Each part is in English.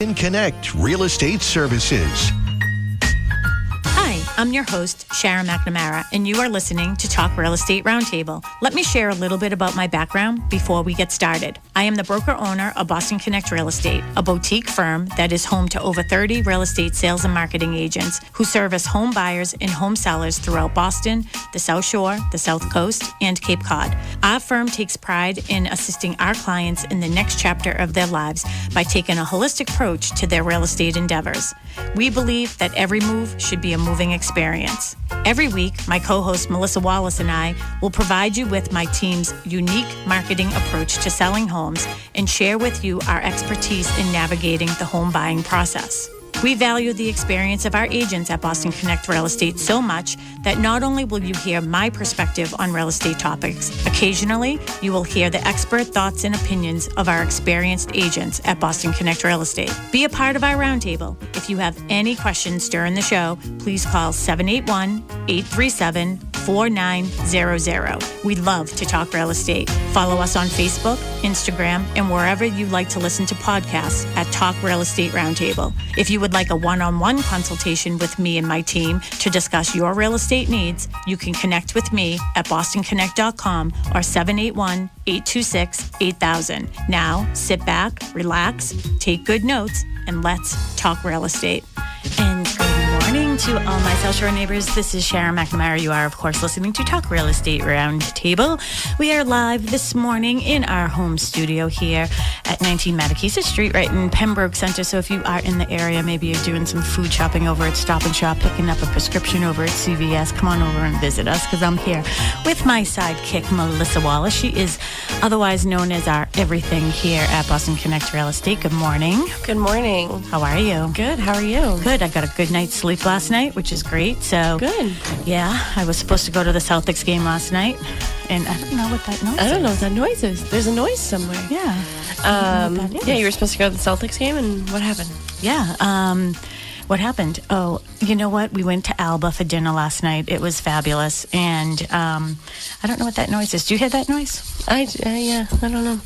Connect Real Estate Services. Hi, I'm your host, Sharon McNamara, and you are listening to Talk Real Estate Roundtable. Let me share a little bit about my background before we get started. I am the broker owner of Boston Connect Real Estate, a boutique firm that is home to over 30 real estate sales and marketing agents who service home buyers and home sellers throughout Boston, the South Shore, the South Coast, and Cape Cod. Our firm takes pride in assisting our clients in the next chapter of their lives by taking a holistic approach to their real estate endeavors. We believe that every move should be a moving experience. Every week, my co-host Melissa Wallace and I will provide you with my team's unique marketing approach to selling homes and share with you our expertise in navigating the home buying process. We value the experience of our agents at Boston Connect Real Estate so much that not only will you hear my perspective on real estate topics, occasionally you will hear the expert thoughts and opinions of our experienced agents at Boston Connect Real Estate. Be a part of our roundtable. If you have any questions during the show, please call 781-837-4900. We'd love to talk real estate. Follow us on Facebook, Instagram, and wherever you like to listen to podcasts at Talk Real Estate Roundtable. If you would like a one-on-one consultation with me and my team to discuss your real estate needs, you can connect with me at bostonconnect.com or 781-826-8000. Now, sit back, relax, take good notes, and let's talk real estate. And good morning to all my South Shore neighbors. This is Sharon McNamara. You are, of course, listening to Talk Real Estate Roundtable. We are live this morning in our home studio here at 19 Mattakesa Street, right in Pembroke Center. So if you are in the area, maybe you're doing some food shopping over at Stop and Shop, picking up a prescription over at CVS, come on over and visit us, because I'm here with my sidekick, Melissa Wallace. She is otherwise known as our everything here at Boston Connect Real Estate. Good morning. Good morning. How are you? Good. How are you? Good. I got a good night's sleep last night, which is great. So good. Yeah, I was supposed to go to the Celtics game last night, and I don't know what that noise is. I don't know what that noise is. There's a noise somewhere. Yeah. Yeah, you were supposed to go to the Celtics game, and what happened? Yeah. What happened? Oh, you know what? We went to Alba for dinner last night. It was fabulous, and I don't know what that noise is. Do you hear that noise? Yeah, I don't know.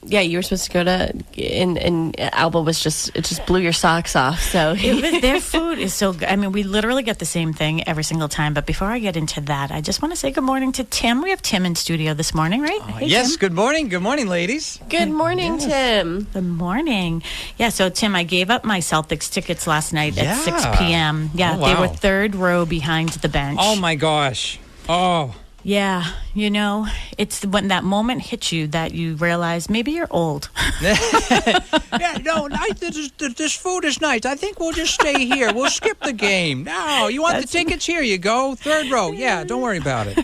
Yeah, you were supposed to go to, and Alba was it just blew your socks off. So their food is so good. I mean, we literally get the same thing every single time. But before I get into that, I just want to say good morning to Tim. We have Tim in studio this morning, right? Hey, yes, Tim. Good morning. Good morning, ladies. Good morning, Tim. Good morning. Yeah, so Tim, I gave up my Celtics tickets last night at 6 p.m. Yeah, wow. They were third row behind the bench. Oh, my gosh. Oh. Yeah, you know, it's when that moment hits you that you realize maybe you're old. Yeah, no, this food is nice. I think we'll just stay here. We'll skip the game. No, you want the tickets? Here you go. Third row. Yeah, don't worry about it.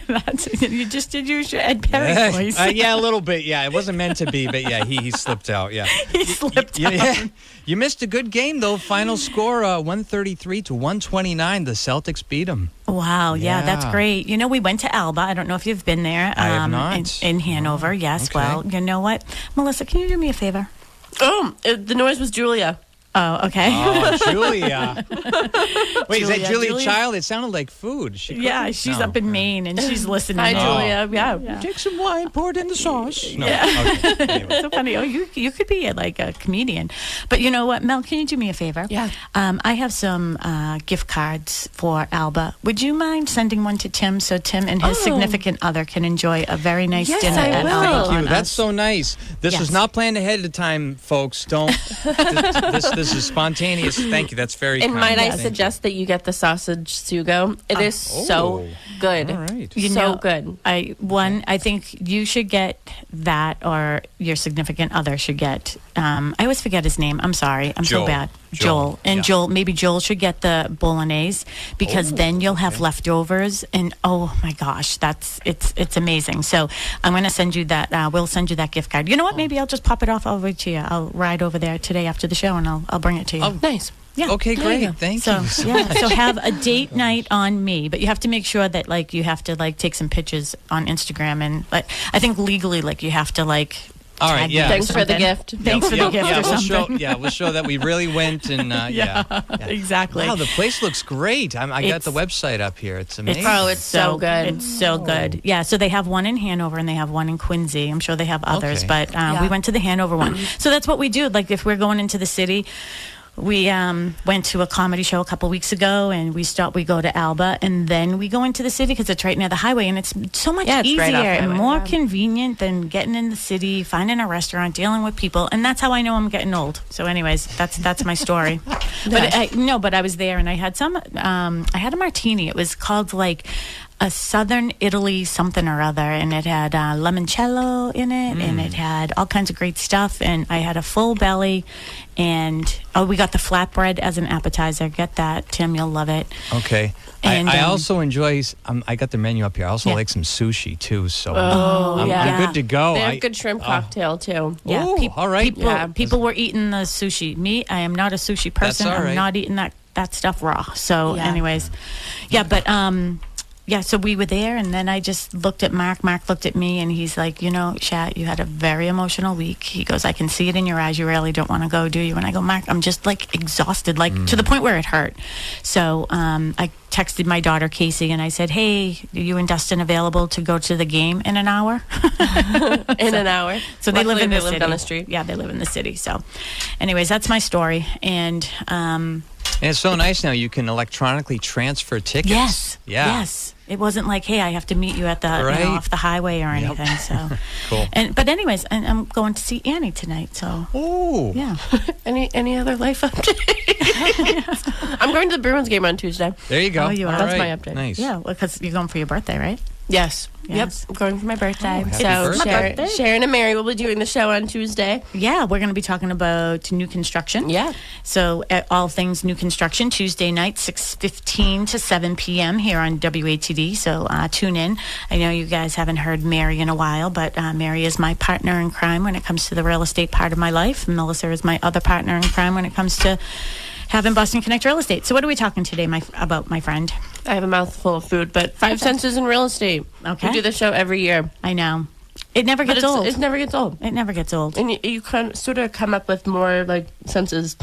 You just did use your Ed Perry voice. Yeah, a little bit. Yeah, it wasn't meant to be, but yeah, he slipped out. Yeah, he slipped out. Yeah. You missed a good game, though. Final score, 133-129. The Celtics beat them. Wow, yeah, that's great. You know, we went to Alba. I don't know if you've been there. I have not. In Hanover, yes. Okay. Well, you know what? Melissa, can you do me a favor? The noise was Julia. Oh, okay. Oh, Julia. Wait, is that Julia Julia? Child? It sounded like food. Yeah, she's No. up in Maine, and she's listening. Hi, in. Julia. Yeah. Take some wine, pour it in the sauce. No. Yeah. Okay. Anyway. So funny. Oh, you could be like a comedian. But you know what, Mel, can you do me a favor? Yeah. I have some gift cards for Alba. Would you mind sending one to Tim so Tim and his significant other can enjoy a very nice Yes, dinner I at will. Alba? Thank you. on That's us? so nice. This Yes. was not planned ahead of time, folks. Don't. This is spontaneous. Thank you. That's very And kind. might I Thank suggest that you get the sausage sugo? It is so good. All right. You So know, good. I think you should get that, or your significant other should get. I always forget his name. I'm sorry. I'm Joel. so bad. Joel. And Yeah. Joel. Maybe Joel should get the bolognese, because then you'll have leftovers. And oh my gosh, it's amazing. So I'm going to send you that. We'll send you that gift card. You know what? Maybe I'll just pop it off over to you. I'll ride over there today after the show, and I'll bring it to you. Oh, Nice. Yeah. Okay, There you great. go. Thank So you. So yeah, much. so have a date night on me, but you have to make sure that you have to take some pictures on Instagram, and I think legally you have to All right, yeah. Thanks for the gift. Thanks for the gift or something. We'll show that we really went and Exactly. Wow, the place looks great. I got the website up here. It's amazing. It's so good. It's so good. Yeah, so they have one in Hanover and they have one in Quincy. I'm sure they have others, but we went to the Hanover one. So that's what we do. Like if we're going into the city, we went to a comedy show a couple weeks ago, and we go to Alba, and then we go into the city because it's right near the highway, and it's so much easier right off the and highway, more convenient than getting in the city, finding a restaurant, dealing with people, and that's how I know I'm getting old. So, anyways, that's my story. But I was there, and I had I had a martini. It was called like a Southern Italy something or other, and it had limoncello in it, and it had all kinds of great stuff, and I had a full belly, and we got the flatbread as an appetizer. Get that, Tim, you'll love it. Okay. And I also enjoy, I got the menu up here, I also like some sushi too, so I'm good to go. They have good shrimp cocktail too. Yeah, Ooh, all right. People were eating the sushi. Me, I am not a sushi person. That's all right. I'm not eating that stuff raw. So anyways, so we were there, and then I just looked at Mark. Mark looked at me, and he's like, Shat, you had a very emotional week. He goes, I can see it in your eyes. You really don't want to go, do you? And I go, Mark, I'm just like exhausted, like to the point where it hurt. So I texted my daughter, Casey, and I said, hey, are you and Dustin available to go to the game in an hour? In an hour. So they live in the city. They live down the street. Yeah, they live in the city. So anyways, that's my story. And it's so nice now you can electronically transfer tickets. Yes. Yeah. Yes. It wasn't like, hey, I have to meet you at the off the highway or anything. So cool. But anyways, and I'm going to see Annie tonight. So yeah. Any other life updates? I'm going to the Bruins game on Tuesday. There you go. Oh, you are. That's my update. Nice. Yeah, because you're going for your birthday, right? Yes. Yes. Yep. I'm going for my birthday. Happy birthday. Sharon and Mary will be doing the show on Tuesday. Yeah, we're going to be talking about new construction. Yeah. So all things new construction, Tuesday night, 6:15 to 7 p.m. here on WATD. So tune in. I know you guys haven't heard Mary in a while, but Mary is my partner in crime when it comes to the real estate part of my life. Melissa is my other partner in crime when it comes to having Boston Connect Real Estate. So what are we talking today about, my friend? I have a mouthful of food, but 5 senses in real estate. Okay. We do the show every year. I know. It never gets old. It never gets old. It never gets old. And you can sort of come up with more like senses.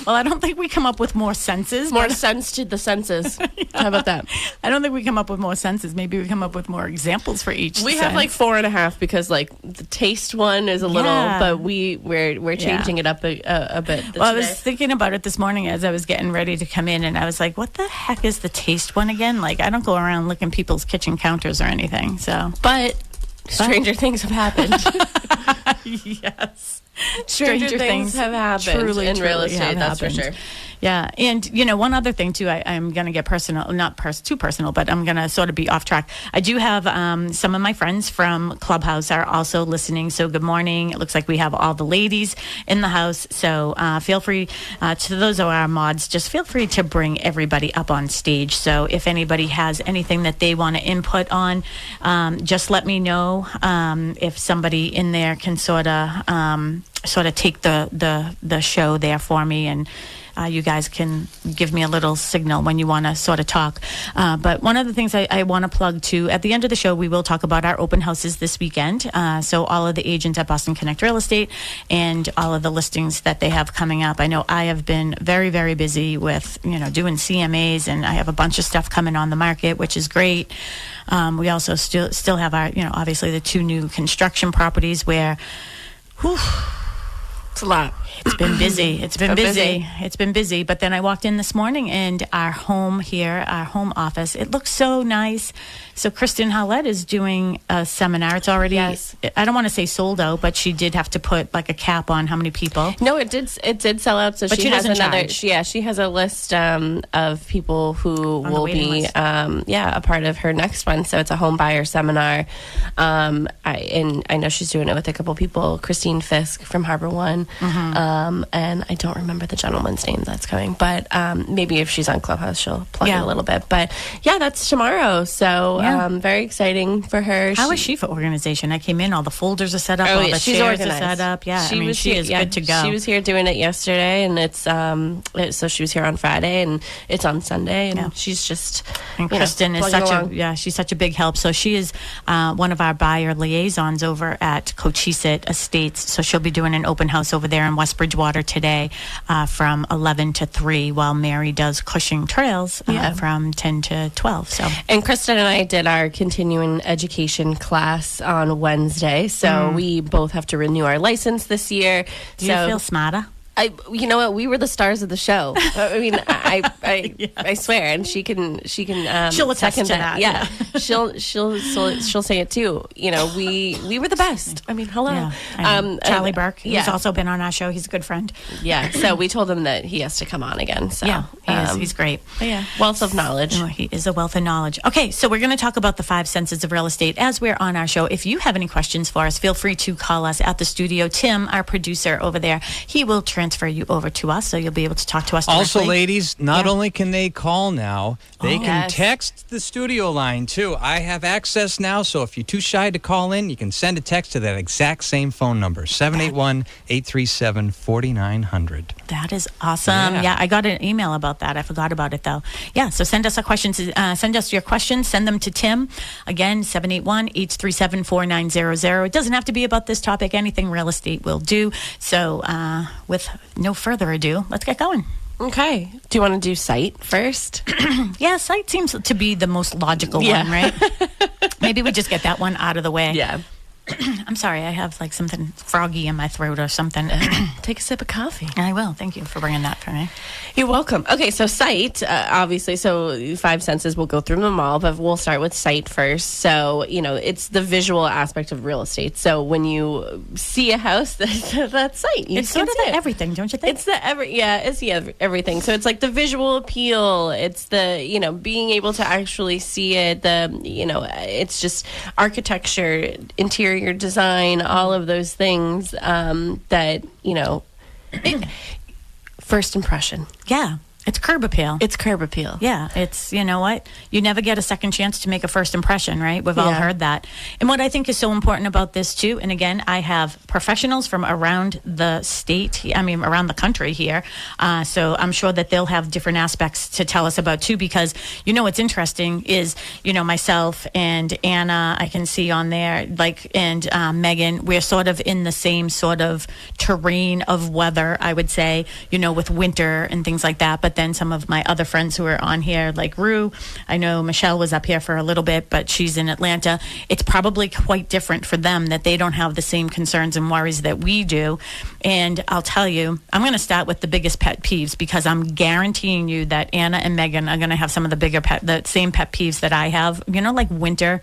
Well, I don't think we come up with more senses. More sense to the senses. How about that? I don't think we come up with more senses. Maybe we come up with more examples for each We sense. have like 4.5 because like the taste one is a little, but we're changing it up a bit. Well, I was thinking about it this morning as I was getting ready to come in, and I was like, what the heck is the taste one again? Like, I don't go around licking people's kitchen counters or anything. So, But stranger things have happened. Yes. Stranger things have happened in real estate, that's for sure. Yeah, and one other thing too, I'm going to get personal, not too personal, but I'm going to sort of be off track. I do have some of my friends from Clubhouse are also listening, so good morning. It looks like we have all the ladies in the house, so feel free, to those of our mods, just feel free to bring everybody up on stage. So if anybody has anything that they want to input on, just let me know. If somebody in there can sort of take the show there for me, and you guys can give me a little signal when you want to sort of talk. But one of the things I want to plug too, at the end of the show, we will talk about our open houses this weekend. So all of the agents at Boston Connect Real Estate and all of the listings that they have coming up. I know I have been very, very busy with, doing CMAs, and I have a bunch of stuff coming on the market, which is great. We also still have our, obviously the 2 new construction properties where, It's a lot. It's been busy. It's been busy. It's been busy. But then I walked in this morning, and our home office, it looks so nice. So Kristen Howlett is doing a seminar. It's already, yes. I don't want to say sold out, but she did have to put like a cap on how many people. No, it did sell out. So but she has another. Charge. She has a list of people who will be a part of her next one. So it's a home buyer seminar. I know she's doing it with a couple people. Christine Fisk from Harbor One. Horton. And I don't remember the gentleman's name that's coming, but maybe if she's on Clubhouse, she'll plug it a little bit. But yeah, that's tomorrow. So very exciting for her. How is she for organization? I came in, all the folders are set up, all the she's chairs organized. are set up. Yeah, she is good to go. She was here doing it yesterday, and it's so she was here on Friday, and it's on Sunday, and she's just Kristen is she's such a big help. So she is one of our buyer liaisons over at Cochise Estates. So she'll be doing an open house over there in West Bridgewater today from 11 to 3, while Mary does Cushing Trails from 10 to 12. So, and Kristen and I did our continuing education class on Wednesday. So we both have to renew our license this year. Do you feel smarter? You know what? We were the stars of the show. I mean, I swear, and she can. She'll attest to that. Yeah, she'll say it too. You know, we were the best. I mean, hello. Yeah, Charlie Burke, who's also been on our show. He's a good friend. Yeah. So we told him that he has to come on again. So yeah, he is. He's great. Yeah, wealth of knowledge. Oh, he is a wealth of knowledge. Okay, so we're going to talk about the 5 senses of real estate as we're on our show. If you have any questions for us, feel free to call us at the studio. Tim, our producer over there, he will transfer you over to us, so you'll be able to talk to us directly. Also, ladies, not only can they call now, they can text the studio line too. I have access now, so if you're too shy to call in, you can send a text to that exact same phone number, 781-837-4900. That is awesome. Yeah, I got an email about that. I forgot about it, though. Yeah, so send us our questions. Send us your questions. Send them to Tim. Again, 781-837-4900. It doesn't have to be about this topic. Anything real estate will do. So with no further ado, let's get going. Okay. Do you want to do site first? Yeah, site seems to be the most logical one, right? Maybe we just get that one out of the way. Yeah. I'm sorry, I have like something froggy in my throat or something. Take a sip of coffee. I will. Thank you for bringing that for me. You're welcome. Okay, so site, obviously, so 5 senses, we'll go through them all, but we'll start with site first. So, it's the visual aspect of real estate. So when you see a house, that's site. It's sort of everything, don't you think? It's everything. So it's like the visual appeal. It's the, being able to actually see it. It's just architecture, interior design, all of those things that, first impression. Yeah. It's curb appeal. Yeah. It's, you know what? You never get a second chance to make a first impression, right? We've all heard that. And what I think is so important about this, too, and again, I have professionals from around the state, around the country here. So I'm sure that they'll have different aspects to tell us about, too, because, what's interesting is, myself and Anna, I can see on there, and Megan, we're sort of in the same sort of terrain of weather, I would say, with winter and things like that. But then some of my other friends who are on here, like Rue, I know Michelle was up here for a little bit, but she's in Atlanta. It's probably quite different for them that they don't have the same concerns and worries that we do. And I'll tell you, I'm going to start with the biggest pet peeves, because I'm guaranteeing you that Anna and Megan are going to have some of the same pet peeves that I have, like winter.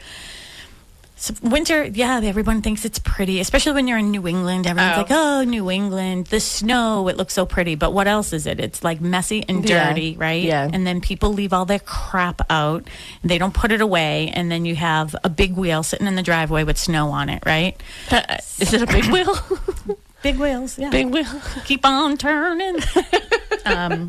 So winter, everyone thinks it's pretty, especially when you're in New England. Everyone's like, oh, New England, the snow, it looks so pretty. But what else is it? It's like messy and dirty, right? Yeah. And then people leave all their crap out. They don't put it away. And then you have a big wheel sitting in the driveway with snow on it, right? Is it a big wheel? Big wheels, yeah. Big wheel. Keep on turning.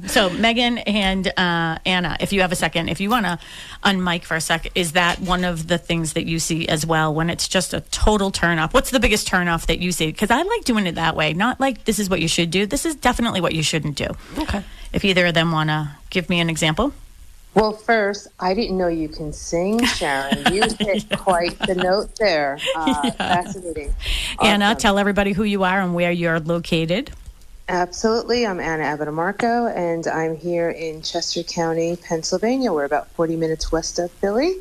So Megan and Anna, if you have a second, if you want to unmic for a sec, is that one of the things that you see as well when it's just a total turnoff? What's the biggest turnoff that you see? Because I like doing it that way. Not like this is what you should do. This is definitely what you shouldn't do. Okay. If either of them want to give me an example. Well, first, I didn't know you can sing, Sharon. You hit quite the note there. Fascinating. Anna, Awesome. tell everybody who you are and where you're located. Absolutely. I'm Anna Abitamarco, and I'm here in Chester County, Pennsylvania. We're about 40 minutes west of Philly,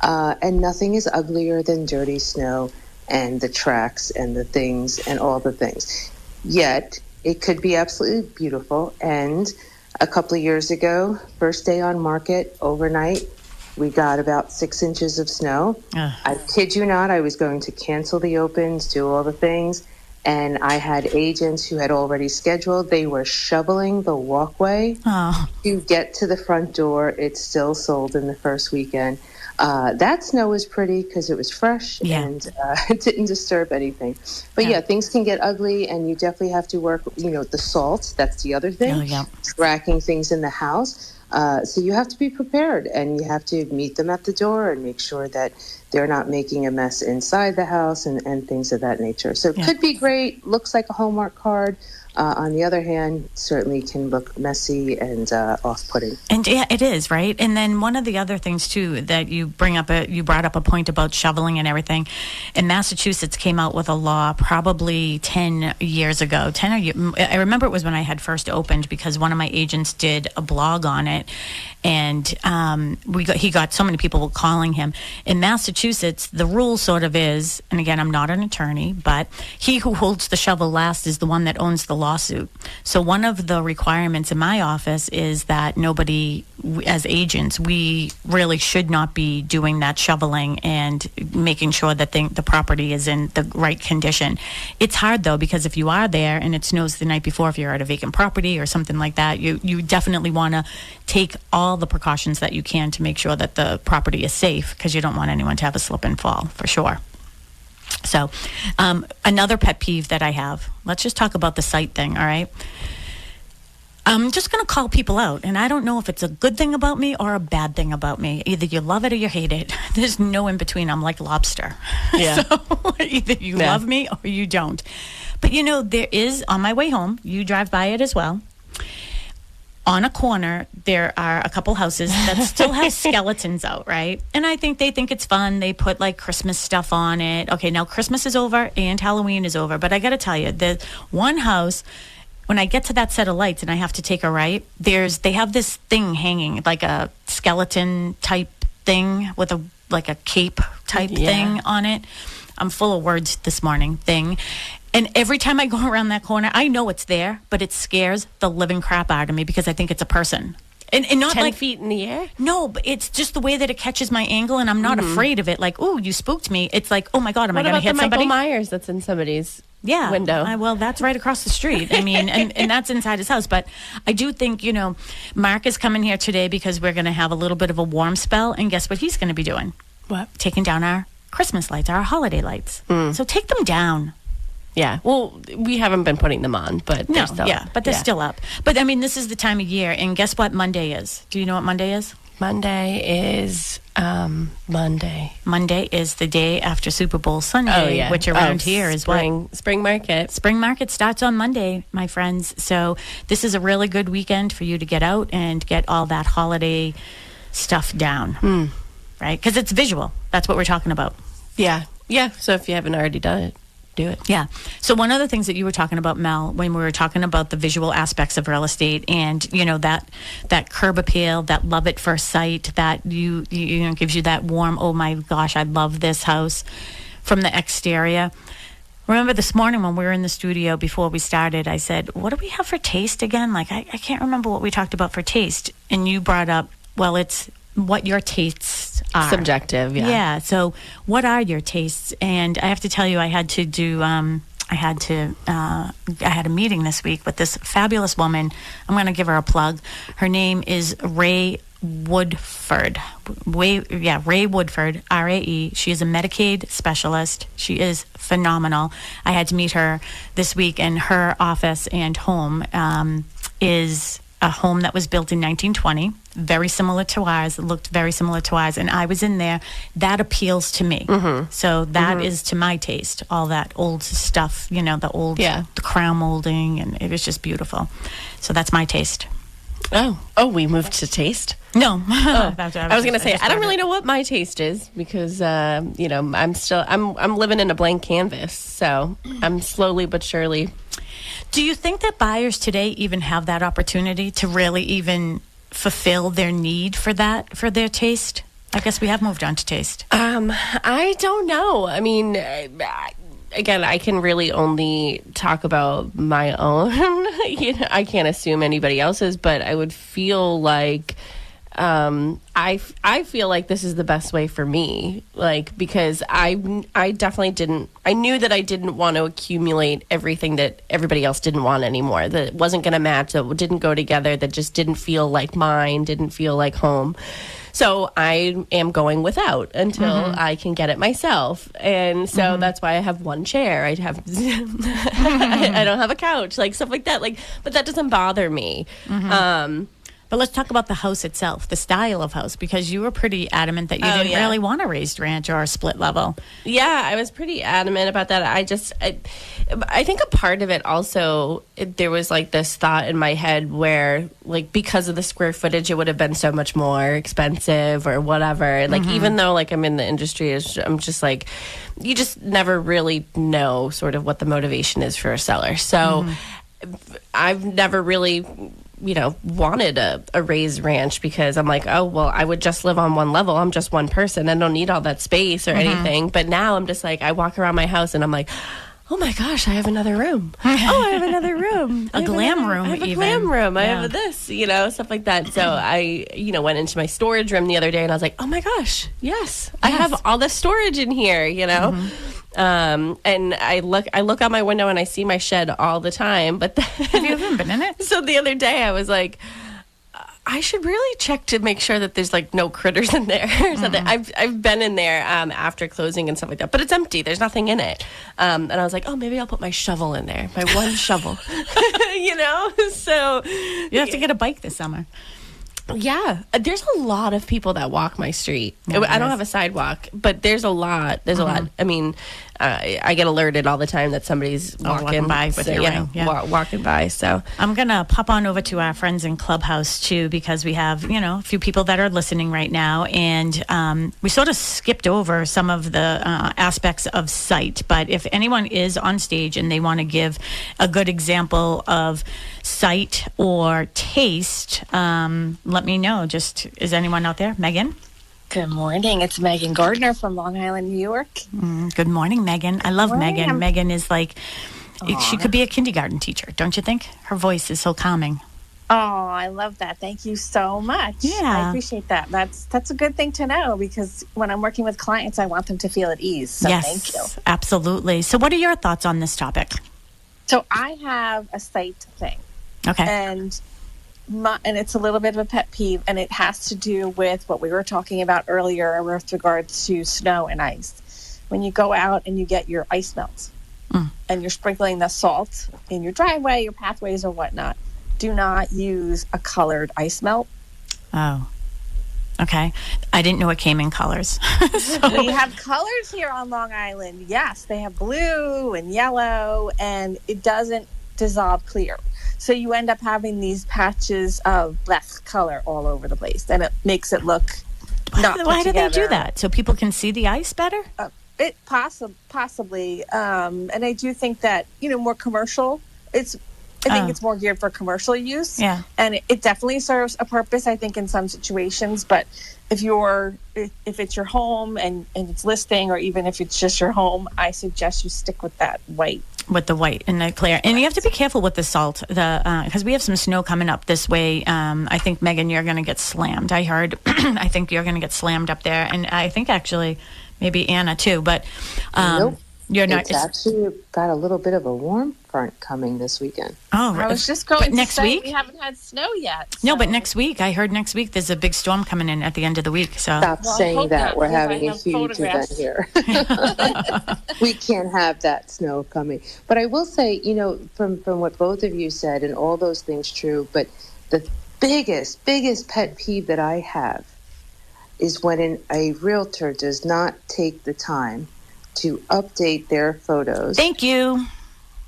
and nothing is uglier than dirty snow and the tracks and the things and all the things. Yet, it could be absolutely beautiful, and a couple of years ago, first day on market, overnight, we got about 6 inches of snow. I kid you not, I was going to cancel the opens, do all the things, and I had agents who had already scheduled. They were shoveling the walkway to get to the front door. It's still sold in the first weekend. That snow was pretty because it was fresh and it didn't disturb anything. But things can get ugly, and you definitely have to work, the salt. That's the other thing. Tracking things in the house. So you have to be prepared, and you have to meet them at the door and make sure that they're not making a mess inside the house and things of that nature. So it could be great, looks like a Hallmark card. On the other hand, certainly can look messy and off-putting. And it is, right? And then one of the other things, too, that you brought up a point about shoveling and everything. In Massachusetts came out with a law probably 10 years ago. I remember it was when I had first opened, because one of my agents did a blog on it. And he got so many people calling him. In Massachusetts, the rule sort of is, and again, I'm not an attorney, but he who holds the shovel last is the one that owns the lawsuit. So one of the requirements in my office is that nobody, as agents, we really should not be doing that shoveling and making sure that the property is in the right condition. It's hard, though, because if you are there and it snows the night before, if you're at a vacant property or something like that, you definitely want to take all the precautions that you can to make sure that the property is safe, because you don't want anyone to have a slip and fall, for sure. So another pet peeve that I have, let's just talk about the site thing, all right? I'm just going to call people out, and I don't know if it's a good thing about me or a bad thing about me. Either you love it or you hate it. There's no in between. I'm like lobster. Yeah. So either you love me or you don't. But, there is, on my way home, you drive by it as well. On a corner, there are a couple houses that still have skeletons out, right? And I think they think it's fun. They put like Christmas stuff on it. Okay, now Christmas is over and Halloween is over. But I got to tell you, the one house, when I get to that set of lights and I have to take a right, they have this thing hanging, like a skeleton type thing with like a cape type thing on it. I'm full of words this morning, thing. And every time I go around that corner, I know it's there, but it scares the living crap out of me because I think it's a person. And not 10 like feet in the air? No, but it's just the way that it catches my angle, and I'm not afraid of it. Like, ooh, you spooked me. It's like, oh my God, am I going to hit somebody? Michael Myers that's in somebody's window? Well, that's right across the street. I mean, and that's inside his house. But I do think, Mark is coming here today because we're going to have a little bit of a warm spell. And guess what he's going to be doing? What? Taking down our Christmas lights, our holiday lights. So take them down. Yeah, well, we haven't been putting them on, but they're still, they're still up. But I mean, this is the time of year, and guess what Monday is? Do you know what Monday is? Monday is Monday. Monday is the day after Super Bowl Sunday, which around here is Spring Market. Spring Market starts on Monday, my friends. So this is a really good weekend for you to get out and get all that holiday stuff down, right? Because it's visual. That's what we're talking about. Yeah. So if you haven't already done it, do it. Yeah. So one of the things that you were talking about, Mel, when we were talking about the visual aspects of real estate, and that curb appeal, that love at first sight, that you gives you that warm, oh my gosh, I love this house from the exterior. Remember this morning when we were in the studio before we started, I said, what do we have for taste again? Like I can't remember what we talked about for taste, and you brought up, well, it's what your tastes are. Subjective, yeah. Yeah. So what are your tastes? And I have to tell you, I had to do, I had a meeting this week with this fabulous woman. I'm going to give her a plug. Her name is Ray Woodford. Ray Woodford, RAE. She is a Medicaid specialist. She is phenomenal. I had to meet her this week, and her office and home is a home that was built in 1920, very similar to ours. It looked very similar to ours, and I was in there. That appeals to me. So that is to my taste, all that old stuff, the old the crown molding, and it was just beautiful. So that's my taste. Oh, we moved to taste? No. I was going to say, I don't really know what my taste is because, I'm living in a blank canvas. So I'm slowly but surely. Do you think that buyers today even have that opportunity to really even fulfill their need for their taste? I guess we have moved on to taste. I don't know. I mean, again, I can really only talk about my own. I can't assume anybody else's, but I would feel like I feel like this is the best way for me, like, because I definitely didn't, I knew that I didn't want to accumulate everything that everybody else didn't want anymore, that wasn't going to match, that didn't go together, that just didn't feel like mine, didn't feel like home. So I am going without until I can get it myself. And so that's why I have one chair. I have, I don't have a couch, like stuff like that. Like, but that doesn't bother me. But let's talk about the house itself, the style of house, because you were pretty adamant that you didn't really want a raised ranch or a split level. Yeah, I was pretty adamant about that. I think a part of it also, there was like this thought in my head where, like, because of the square footage, it would have been so much more expensive or whatever. Like, even though, like, I'm in the industry, I'm just like, you just never really know sort of what the motivation is for a seller. So I've never really, wanted a raised ranch, because I'm like, oh, well, I would just live on one level. I'm just one person. I don't need all that space or anything. But now I'm just like, I walk around my house and I'm like, oh my gosh, I have another room. Oh, I have another room. A glam room, I have a even. glam room. I have this, stuff like that. So I, went into my storage room the other day and I was like, oh my gosh, yes. I have all this storage in here, and I look out my window and I see my shed all the time. But then, Have you ever been in it? So the other day I was like, I should really check to make sure that there's like no critters in there or something. I've been in there after closing and stuff like that, but it's empty. There's nothing in it. And I was like, oh, maybe I'll put my shovel in there, my one shovel. So You have to get a bike this summer. Yeah, there's a lot of people that walk my street. I don't have a sidewalk, but there's a lot. There's a lot. I mean, I get alerted all the time that somebody's walking by with your ring. Walking by. So I'm going to pop on over to our friends in Clubhouse, too, because we have, a few people that are listening right now. And we sort of skipped over some of the aspects of sight. But if anyone is on stage and they want to give a good example of sight or taste, let me know. Just, is anyone out there? Megan? Good morning. It's Megan Gardner from Long Island, New York. Good morning, Megan. I love Morning. Megan. Megan is like, she could be a kindergarten teacher, don't you think? Her voice is so calming. Oh, I love that. Thank you so much. Yeah. I appreciate that. That's a good thing to know, because when I'm working with clients, I want them to feel at ease. So thank you. Absolutely. So what are your thoughts on this topic? So I have a sight thing. Okay. And it's a little bit of a pet peeve, and it has to do with what we were talking about earlier with regards to snow and ice. When you go out and you get your ice melt and you're sprinkling the salt in your driveway, your pathways or whatnot, do not use a colored ice melt. Oh, okay. I didn't know it came in colors. We have colors here on Long Island. Yes, they have blue and yellow, and it doesn't dissolve clear. So you end up having these patches of black color all over the place, and it makes it look not put Why do they do together. that? So people can see the ice better? It possibly, and I do think that more commercial. I think it's more geared for commercial use. Yeah, and it definitely serves a purpose, I think, in some situations. But if it's your home and it's listing, or even if it's just your home, I suggest you stick with that white. With the white and the clear. And you have to be careful with the salt, because we have some snow coming up this way. I think, Megan, you're going to get slammed. I heard, I think you're going to get slammed up there. And I think actually maybe Anna too, but Nope. You're not. It's actually got a little bit of a warm front coming this weekend. Oh, I was just going to next say week? we haven't had snow yet. No, but so- next week, I heard next week there's a big storm coming in at the end of the week. So Stop Well, I saying hope that. not, We're because having I a have huge event photographs. here. We can't have that snow coming. But I will say, from what both of you said, and all those things true, but the biggest pet peeve that I have is when a realtor does not take the time to update their photos. thank you.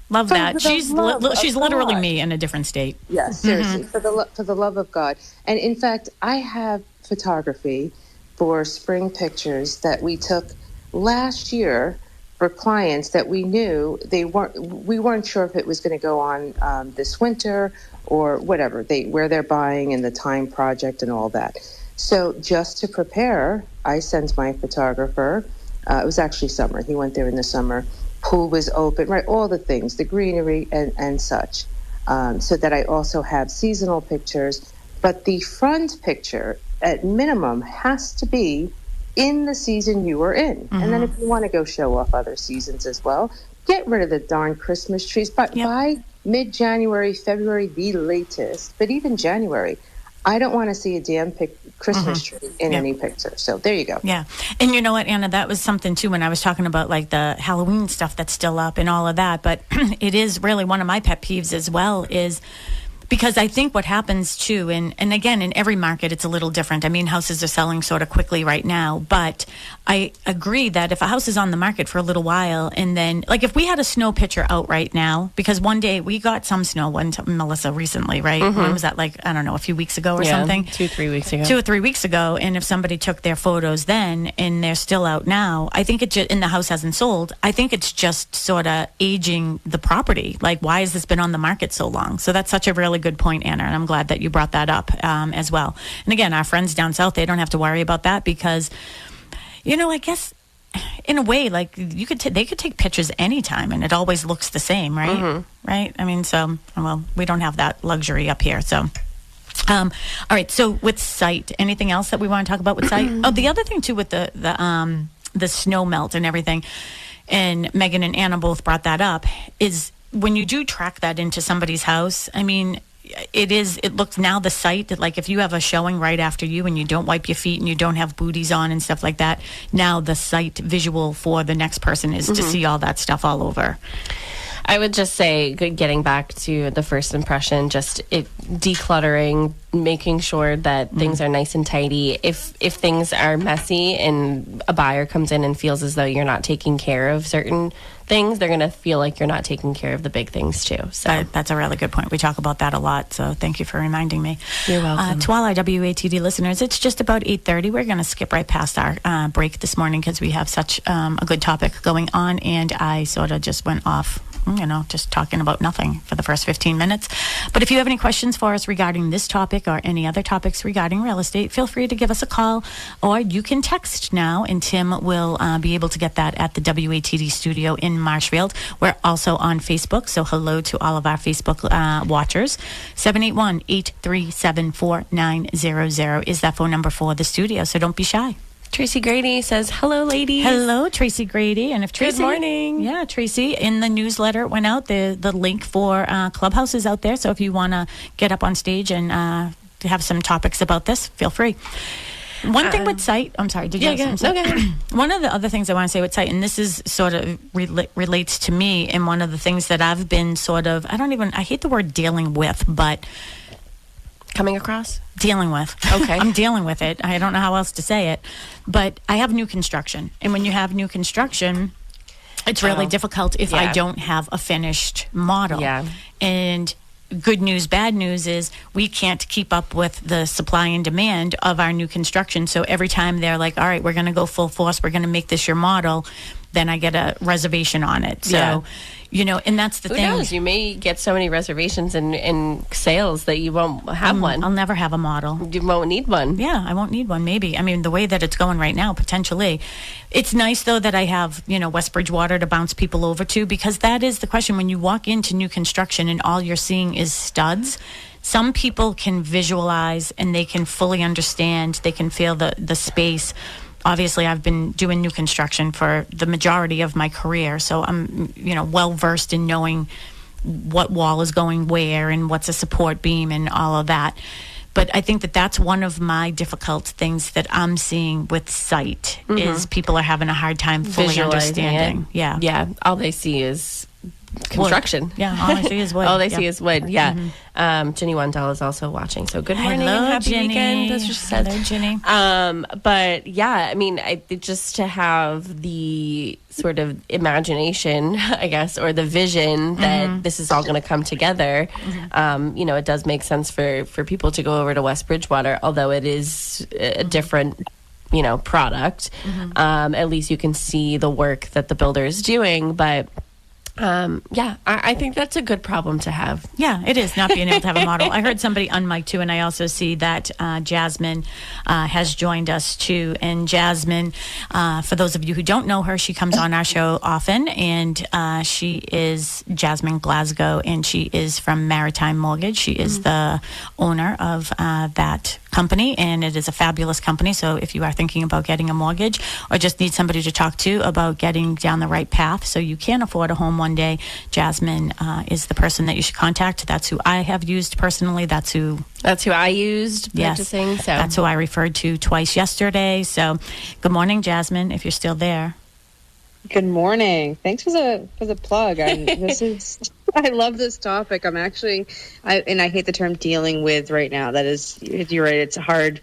Love For that. the She's love of she's literally God. me in a different state. Yes, seriously, for the love of God. And in fact, I have photography for spring pictures that we took last year for clients that we knew we weren't sure if it was going to go on this winter or whatever, where they're buying and the time project and all that. So just to prepare, I sent my photographer. It was actually summer. He went there in the summer. Pool was open, right? All the things, the greenery and such. So that I also have seasonal pictures. But the front picture, at minimum has to be in the season you are in. And then if you want to go show off other seasons as well, get rid of the darn Christmas trees. But by mid-January, February, the latest, but even January, I don't want to see a damn Christmas tree in any picture. So there you go. Yeah. And you know what, Anna, that was something too when I was talking about like the Halloween stuff that's still up and all of that. But it is really one of my pet peeves as well is because I think what happens too, and again, in every market, it's a little different. I mean, houses are selling sort of quickly right now, but I agree that if a house is on the market for a little while, and then, like if we had a snow picture out right now, because one day we got some snow, Melissa, recently, right? When was that, like, I don't know, a few weeks ago or something? 2-3 weeks ago. 2 or 3 weeks ago, and if somebody took their photos then, and they're still out now, I think and the house hasn't sold, I think it's just sort of aging the property. Like, why has this been on the market so long? So that's such a really good point, Anna, and I'm glad that you brought that up as well. And again, our friends down south, they don't have to worry about that because, you know, I guess in a way, like they could take pictures anytime and it always looks the same, right? Right? I mean, so, well, we don't have that luxury up here, so. All right, so with site, anything else that we want to talk about with site? Oh, the other thing too with the snow melt and everything, and Megan and Anna both brought that up, is when you do track that into somebody's house, I mean, it looks now the site that, like, if you have a showing right after you and you don't wipe your feet and you don't have booties on and stuff like that, now the site visual for the next person is to see all that stuff all over. I would just say, getting back to the first impression, just decluttering, making sure that things are nice and tidy. If things are messy and a buyer comes in and feels as though you're not taking care of certain things, they're going to feel like you're not taking care of the big things too. So that's a really good point. We talk about that a lot, so thank you for reminding me. You're welcome. To all our WATD listeners, it's just about 8:30. We're going to skip right past our break this morning because we have such a good topic going on, and I sort of just went off, just talking about nothing for the first 15 minutes. But if you have any questions for us regarding this topic or any other topics regarding real estate, feel free to give us a call, or you can text now, and Tim will be able to get that at the WATD studio in Marshfield. We're also on Facebook, so hello to all of our Facebook watchers. 781-837-4900 is that phone number for the studio, so don't be shy. Tracy Grady says, hello, ladies. Hello, Tracy Grady. And if Tracy, good morning. Yeah, Tracy, in the newsletter went out, the link for Clubhouse is out there. So if you want to get up on stage and have some topics about this, feel free. One thing with site, I'm sorry, did you have some? Okay. One of the other things I want to say with site, and this is sort of relates to me, and one of the things that I've been sort of, I hate the word dealing with, but coming across? Dealing with. Okay. I'm dealing with it. I don't know how else to say it. But I have new construction. And when you have new construction, it's really difficult if I don't have a finished model. Yeah. And good news, bad news is we can't keep up with the supply and demand of our new construction. So every time they're like, all right, we're going to go full force, we're going to make this your model, then I get a reservation on it. So, and that's the thing. Who knows? You may get so many reservations and sales that you won't have one. I'll never have a model. You won't need one. Yeah, I won't need one, maybe. I mean, the way that it's going right now, potentially. It's nice, though, that I have, West Bridgewater to bounce people over to, because that is the question. When you walk into new construction and all you're seeing is studs, some people can visualize and they can fully understand. They can feel the space. Obviously, I've been doing new construction for the majority of my career, so I'm, well versed in knowing what wall is going where and what's a support beam and all of that. But I think that that's one of my difficult things that I'm seeing with site is people are having a hard time fully understanding. It. Yeah. All they see is construction. Wood. Yeah, all I see is wood. All they see is wood. Yeah. Jenny Wandell is also watching. So good morning. Hello, Happy Jenny. weekend. That's what she said. Hello, Jenny. But yeah, I mean, just to have the sort of imagination, I guess, or the vision that this is all going to come together. It does make sense for people to go over to West Bridgewater, although it is a different product. At least you can see the work that the builder is doing, but I think that's a good problem to have. Yeah, it is, not being able to have a model. I heard somebody on mic too, and I also see that Jasmine has joined us too. And Jasmine, for those of you who don't know her, she comes on our show often, and she is Jasmine Glasgow, and she is from Maritime Mortgage. She is the owner of that company, and it is a fabulous company. So if you are thinking about getting a mortgage or just need somebody to talk to about getting down the right path so you can afford a home one day, Jasmine is the person that you should contact. That's who I have used personally. That's who I used purchasing. Yes, so that's who I referred to twice yesterday. So good morning, Jasmine, if you're still there. Good morning. Thanks for the plug. I love this topic. I'm actually, I hate the term dealing with right now. That is, you're right. It's a hard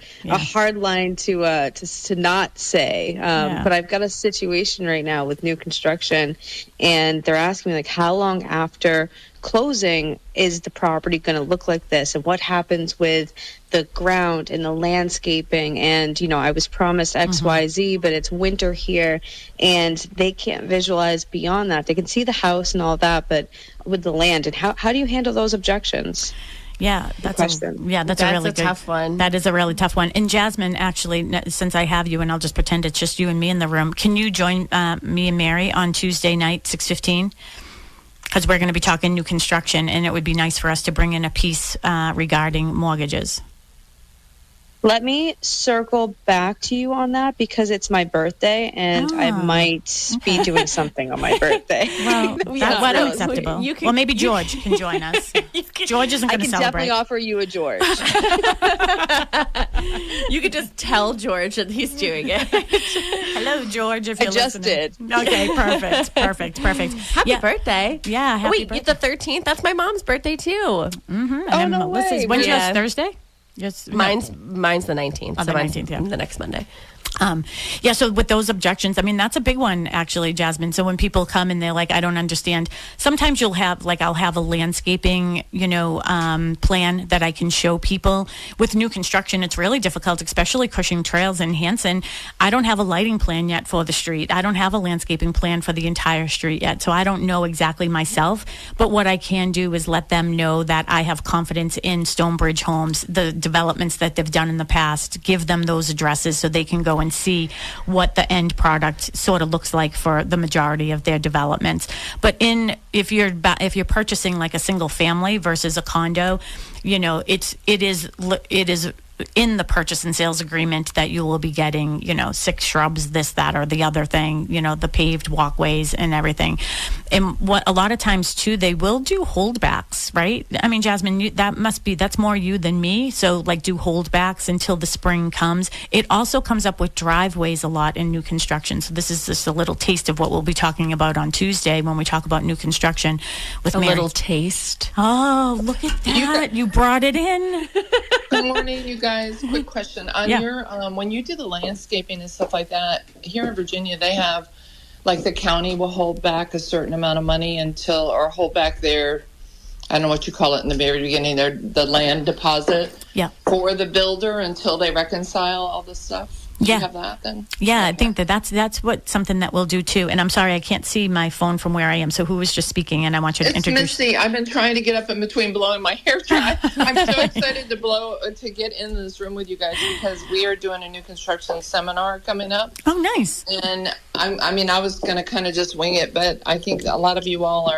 line to not say. But I've got a situation right now with new construction, and they're asking me, like, how long after closing is the property going to look like this, and what happens with the ground and the landscaping? And I was promised XYZ, but it's winter here, and they can't visualize beyond that. They can see the house and all that, but with the land, and how do you handle those objections? Yeah, that's a really good, tough one. That is a really tough one. And Jasmine, actually, since I have you, and I'll just pretend it's just you and me in the room, can you join me and Mary on Tuesday night, 6:15? Because we're going to be talking new construction, and it would be nice for us to bring in a piece regarding mortgages. Let me circle back to you on that, because it's my birthday, and I might be doing something on my birthday. Well, that's unacceptable. Well, maybe George can join us. George isn't going to celebrate. I can definitely offer you a George. You could just tell George that he's doing it. Hello, George, if you're listening. Did. Okay, perfect. Happy birthday. Yeah, happy birthday. The 13th, that's my mom's birthday too. Mm-hmm. Oh, no way. When's yours, Thursday? Yes, mine's the 19th. Oh, the 19th, yeah. The next Monday. So with those objections, I mean, that's a big one, actually, Jasmine. So when people come and they're like, I don't understand, sometimes I'll have a landscaping, plan that I can show people. With new construction, it's really difficult, especially Cushing Trails in Hanson. I don't have a lighting plan yet for the street. I don't have a landscaping plan for the entire street yet. So I don't know exactly myself. But what I can do is let them know that I have confidence in Stonebridge Homes, the developments that they've done in the past, give them those addresses so they can go and see what the end product sort of looks like for the majority of their developments. But if you're purchasing like a single family versus a condo, it is in the purchase and sales agreement that you will be getting, 6 shrubs, this, that, or the other thing, the paved walkways and everything. And what a lot of times too, they will do holdbacks, right? I mean, Jasmine, that's more you than me. So like do holdbacks until the spring comes. It also comes up with driveways a lot in new construction. So this is just a little taste of what we'll be talking about on Tuesday when we talk about new construction with Mary. Little taste. Oh, look at that. You brought it in. Good morning, you guys. Quick question. On your when you do the landscaping and stuff like that, here in Virginia, they have, like, the county will hold back a certain amount of money or hold back their, I don't know what you call it in the very beginning, the land deposit for the builder until they reconcile all this stuff. Do you have that then? Yeah, okay. I think that's something that we'll do too. And I'm sorry, I can't see my phone from where I am. So who was just speaking? And I want you to introduce. It's Missy. I've been trying to get up in between blowing my hair dry. I'm so excited to get in this room with you guys, because we are doing a new construction seminar coming up. Oh, nice. And I was going to kind of just wing it, but I think a lot of you all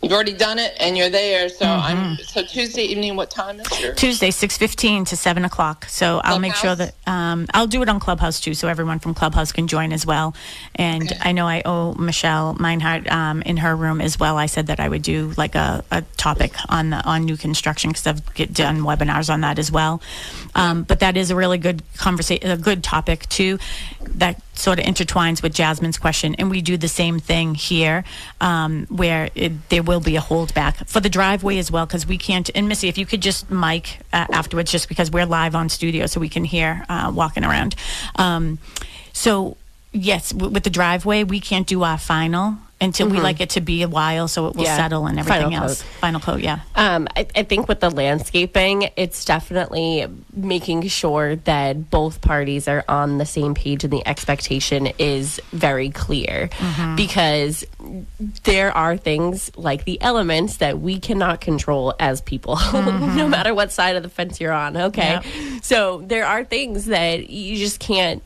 you've already done it and you're there. So so Tuesday evening, what time is your? Tuesday, 6:15 to 7 o'clock. So I'll make sure that I'll do it on Clubhouse too, so everyone from Clubhouse can join as well. And I know I owe Michelle Meinhardt in her room as well. I said that I would do like a topic on new construction, because I've done webinars on that as well. But that is a really good conversation, a good topic too, that sort of intertwines with Jasmine's question. And we do the same thing here, where there will be a holdback for the driveway as well, because we can't. And Missy, if you could just mic afterwards, just because we're live on studio, so we can hear walking around. So yes, with the driveway, we can't do our final until we like it to be a while, so it will settle and everything else. Final coat, yeah. I think with the landscaping, it's definitely making sure that both parties are on the same page and the expectation is very clear, because there are things like the elements that we cannot control as people, no matter what side of the fence you're on, okay? Yep. So there are things that you just can't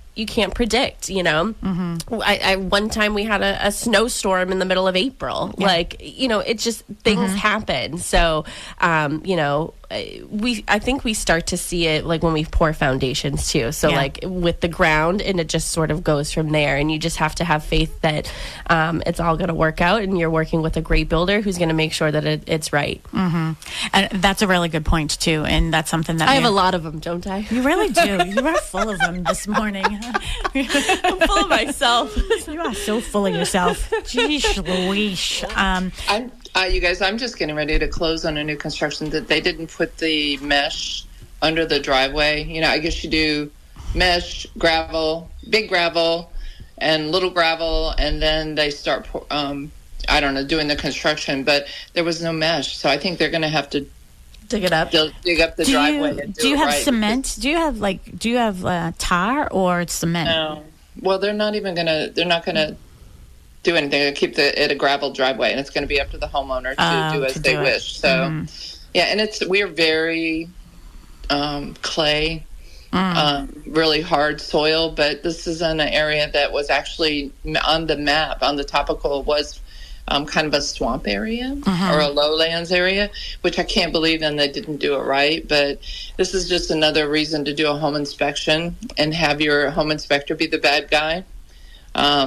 predict, I one time we had a snowstorm in the middle of April. It's just things happen. So, I think we start to see it like when we pour foundations too. So like with the ground, and it just sort of goes from there. And you just have to have faith that it's all going to work out, and you're working with a great builder who's going to make sure that it's right. Mm-hmm. And that's a really good point too. And that's something that I have a lot of them, don't I? You really do. You are full of them this morning. I'm full of myself. You are so full of yourself. Jeez Louise. You guys, I'm just getting ready to close on a new construction that they didn't put the mesh under the driveway. You know, I guess you do mesh, gravel, big gravel, and little gravel, and then they start, I don't know, doing the construction. But there was no mesh, so I think they're going to have to dig it up. Dig up the driveway. Do you have cement? Do you have tar or cement? No. Well, they're not going to do anything. They keep it a gravel driveway, and it's going to be up to the homeowner to do as they wish. So, yeah, and we're very clay, really hard soil, but this is in an area that was actually on the map, on the topical, was kind of a swamp area or a lowlands area, which I can't believe then they didn't do it right. But this is just another reason to do a home inspection and have your home inspector be the bad guy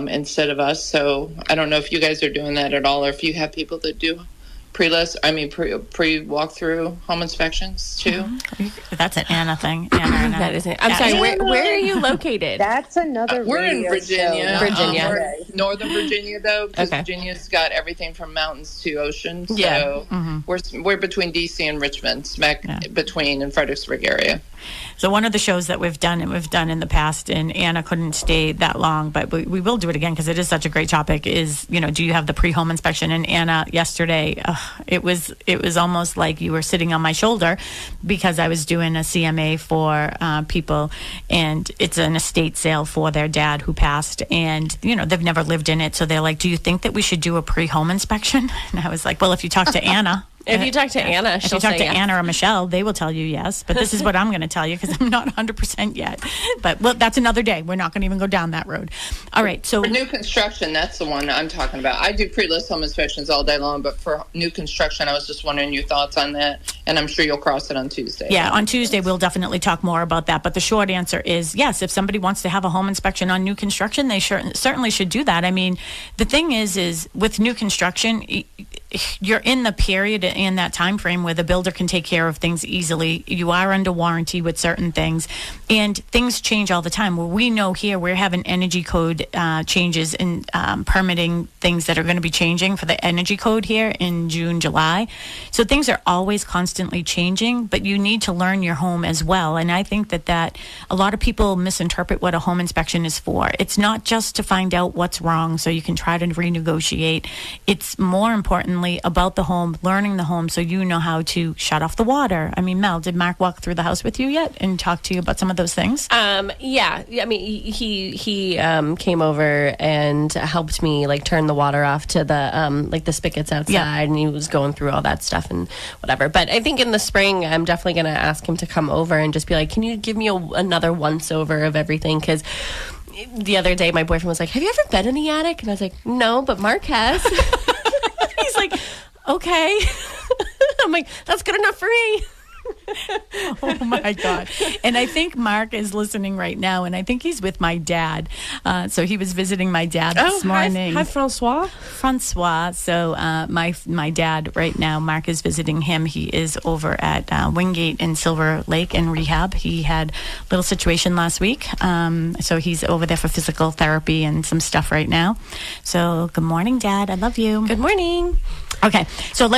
instead of us. So I don't know if you guys are doing that at all, or if you have people that do pre-walkthrough home inspections too. That's an Anna thing. Anna. That is it. I'm sorry, where are you located? That's another we're in Virginia. Virginia. Northern Virginia, though, because Virginia's got everything from mountains to ocean. So we're between D.C. and Richmond, smack between in Fredericksburg area. So one of the shows that we've done in the past, and Anna couldn't stay that long, but we will do it again because it is such a great topic, is, do you have the pre-home inspection? And Anna, yesterday, it was almost like you were sitting on my shoulder, because I was doing a CMA for people, and it's an estate sale for their dad who passed, and, they've never lived in it. So they're like, do you think that we should do a pre-home inspection? And I was like, well, if you talk to Anna... If you talk to Anna, if you talk to Anna or Michelle, they will tell you yes. But this is what I'm going to tell you, because I'm not 100% yet. But that's another day. We're not going to even go down that road. All right. So for new construction, that's the one I'm talking about. I do pre-list home inspections all day long, but for new construction, I was just wondering your thoughts on that. And I'm sure you'll cross it on Tuesday. Yeah, on Tuesday we'll definitely talk more about that. But the short answer is yes. If somebody wants to have a home inspection on new construction, they certainly should do that. I mean, the thing is with new construction, you're in the period in that time frame where the builder can take care of things easily. You are under warranty with certain things, and things change all the time. Well, we know here we're having energy code changes in permitting things that are going to be changing for the energy code here in June, July. So things are always constantly changing, but you need to learn your home as well. And I think that a lot of people misinterpret what a home inspection is for. It's not just to find out what's wrong so you can try to renegotiate. It's more importantly about the home, learning the home, so you know how to shut off the water. I mean, Mel, did Mark walk through the house with you yet and talk to you about some of those things? Yeah. I mean, he came over and helped me turn the water off to the the spigots outside, and he was going through all that stuff and whatever. But I think in the spring, I'm definitely going to ask him to come over and just be like, can you give me another once over of everything? Because the other day, my boyfriend was like, have you ever been in the attic? And I was like, no, but Mark has. He's like, okay. I'm like, that's good enough for me. Oh my God. And I think Mark is listening right now, and I think he's with my dad. So he was visiting my dad this morning. Hi, Francois. So my dad right now, Mark is visiting him. He is over at Wingate in Silver Lake in rehab. He had a little situation last week. So he's over there for physical therapy and some stuff right now. So good morning, Dad. I love you. Good morning. Okay, so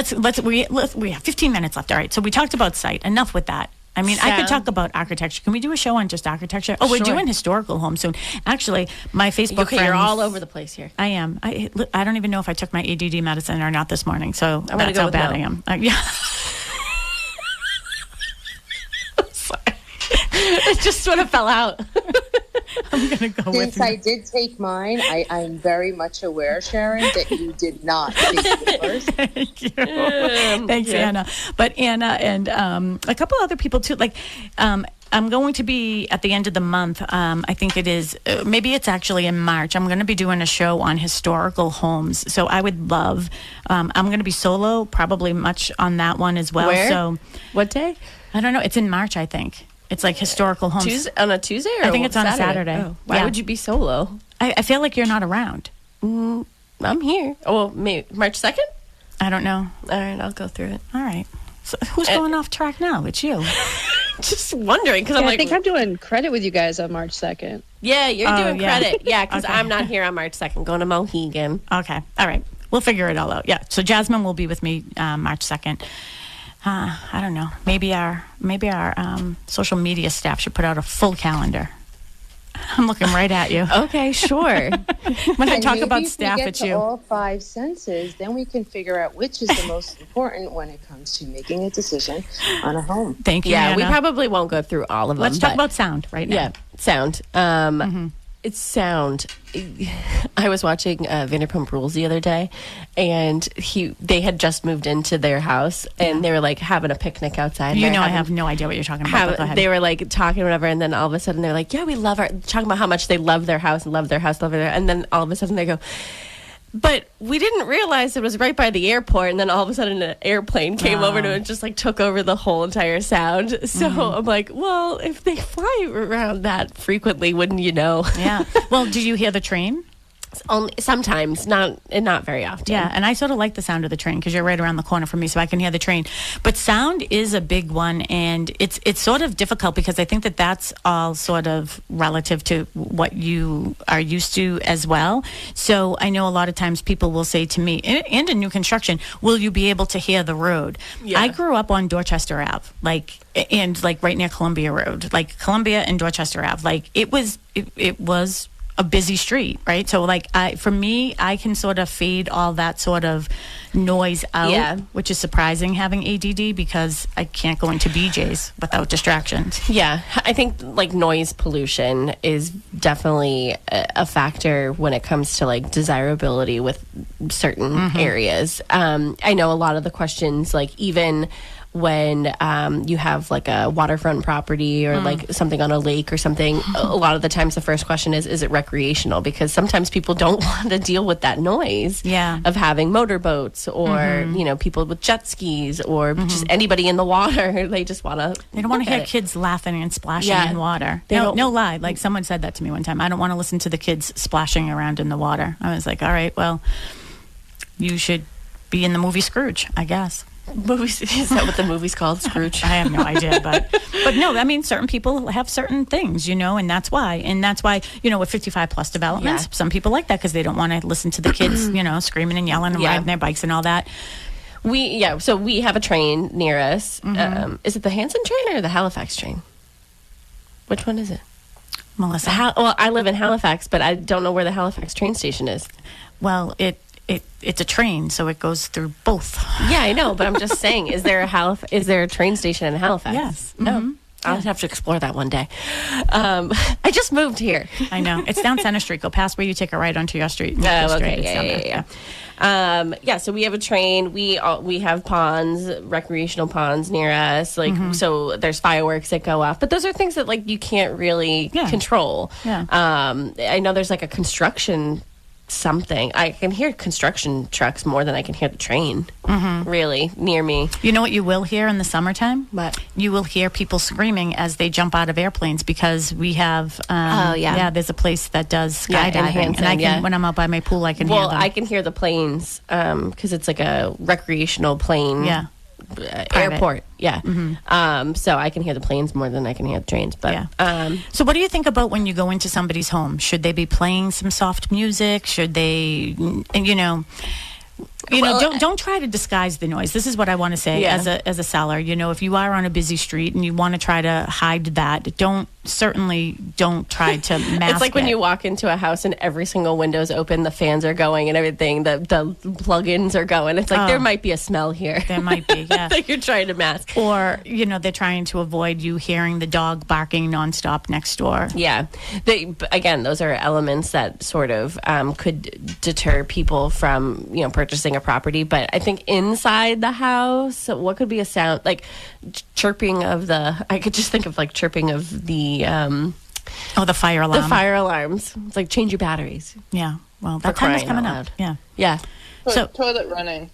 we have 15 minutes left. All right, so we talked about site. Enough with that. I mean, I could talk about architecture. Can we do a show on just architecture? Oh, we're doing historical homes soon. Actually, my Facebook friends... You're all over the place here. I am. I don't even know if I took my ADD medicine or not this morning, so that's how bad I am. Yeah. Sorry. It just sort of fell out. I'm going to go with Since I did take mine, I'm very much aware, Sharon, that you did not take yours. Thank you. Thanks, Anna. But Anna and a couple other people, too. I'm going to be at the end of the month. I think it is. Maybe it's actually in March. I'm going to be doing a show on historical homes. So I would love. I'm going to be solo, probably much on that one as well. Where? So what day? I don't know. It's in March, I think. It's like historical homes. On a Tuesday, or I think it's on a Saturday. Oh. Why would you be solo? I feel like you're not around. I'm here. Oh, maybe March 2nd? I don't know. All right, I'll go through it. All right. So who's going off track now? It's you. Just wondering, because I think I'm doing credit with you guys on March 2nd. Yeah, you're doing credit. Yeah, because Okay. I'm not here on March 2nd. Going to Mohegan. Okay. All right. We'll figure it all out. Yeah. So Jasmine will be with me March 2nd. I don't know. Maybe our social media staff should put out a full calendar. I'm looking right at you. Okay, sure. When I talk maybe about if staff, we get it's to you. all 5 senses, then we can figure out which is the most important when it comes to making a decision on a home. Thank you. Yeah, we Anna. probably won't go through all of them. Let's talk but- about sound right now. Yeah, sound. It's sound. I was watching Vanderpump Rules the other day, and they had just moved into their house, and they were like having a picnic outside. You know, I have no idea what you're talking about. But go ahead. They were like talking whatever, and then all of a sudden they're like, "Yeah, we love talking about how much they love their house, and then all of a sudden they go, but we didn't realize it was right by the airport, and then all of a sudden an airplane came over to it and just like took over the whole entire sound. So I'm like, well, if they fly around that frequently, wouldn't you know? Yeah. Well, did you hear the train? Only sometimes, not very often. Yeah, and I sort of like the sound of the train because you're right around the corner from me, so I can hear the train. But sound is a big one, and it's sort of difficult because I think that's all sort of relative to what you are used to as well. So I know a lot of times people will say to me, and in new construction, will you be able to hear the road? Yeah. I grew up on Dorchester Ave, and right near Columbia Road, like Columbia and Dorchester Ave. It was a busy street, right? So for me, I can sort of fade all that sort of noise out, which is surprising having ADD because I can't go into BJ's without distractions. Yeah, I think noise pollution is definitely a factor when it comes to desirability with certain areas. I know a lot of the questions, even when you have a waterfront property or something on a lake or something, a lot of the times the first question is it recreational? Because sometimes people don't want to deal with that noise of having motorboats or people with jet skis or just anybody in the water. They just want to. They don't want to hear kids laughing and splashing in water. No lie. Someone said that to me one time. I don't want to listen to the kids splashing around in the water. I was like, all right, well, you should be in the movie Scrooge, I guess. Is that what the movie's called, Scrooge? I have no idea, but no, I mean, certain people have certain things, and that's why, with 55 plus developments, some people like that because they don't want to listen to the kids, screaming and yelling and riding their bikes and all that. So we have a train near us. Is it the Hanson train or the Halifax train? Which one is it? Melissa? I live in Halifax, but I don't know where the Halifax train station is. Well, it's a train, so it goes through both. Yeah, I know, but I'm just saying, is there a train station in Halifax? Yes. No. I'll have to explore that one day. I just moved here. I know. It's down Center Street. Go past where you take a right onto your street. Okay. Yeah. So we have a train. We have ponds, recreational ponds near us. So there's fireworks that go off, but those are things that you can't really control. Yeah. I know there's a construction something. I can hear construction trucks more than I can hear the train, really, near me. You know what you will hear in the summertime? What? You will hear people screaming as they jump out of airplanes because we have, there's a place that does skydiving. And I can, when I'm out by my pool, I can hear them. Well, I can hear the planes because it's a recreational plane. Yeah. Airport, so I can hear the planes more than I can hear the trains. But so what do you think about when you go into somebody's home? Should they be playing some soft music? Should they, don't try to disguise the noise. This is what I want to say as a seller. If you are on a busy street and you want to try to hide that, don't try to mask It's like when you walk into a house and every single window's open, the fans are going and everything, the plug-ins are going. It's like there might be a smell here. There might be, yeah. That you're trying to mask. Or, they're trying to avoid you hearing the dog barking nonstop next door. Yeah. Again, those are elements that sort of could deter people from, purchasing purchasing a property. But I think inside the house, what could be a sound like chirping of the? I could just think of like chirping of the. The fire alarm. The fire alarms. It's like change your batteries. Yeah. Well, that time is coming up. Yeah. Yeah. So toilet running.